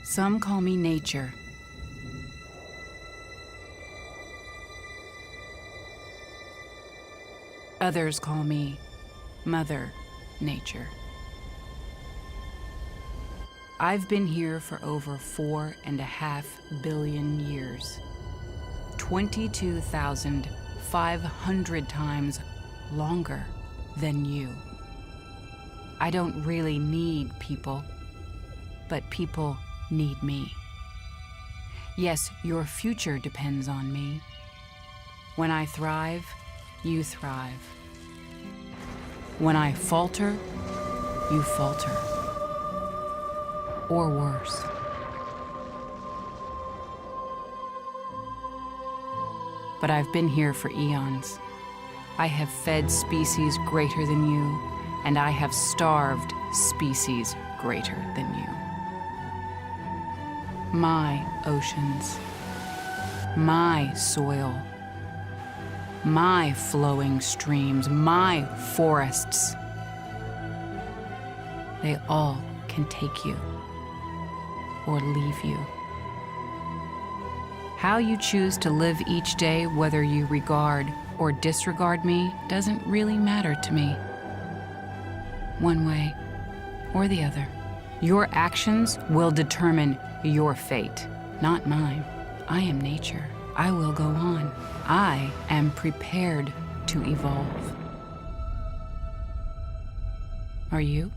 Some call me nature. Others call me Mother Nature. I've been here for over 4.5 billion years, 22,500 times longer than you. I don't really need people, but people need me. Yes, your future depends on me. When I thrive, you thrive. When I falter, you falter. Or worse. But I've been here for eons. I have fed species greater than you, and I have starved species greater than you. My oceans, my soil, my flowing streams, my forests, they all can take you or leave you. How you choose to live each day, whether you regard or disregard me, doesn't really matter to me. One way or the other. Your actions will determine your fate, not mine. I am nature. I will go on. I am prepared to evolve. Are you?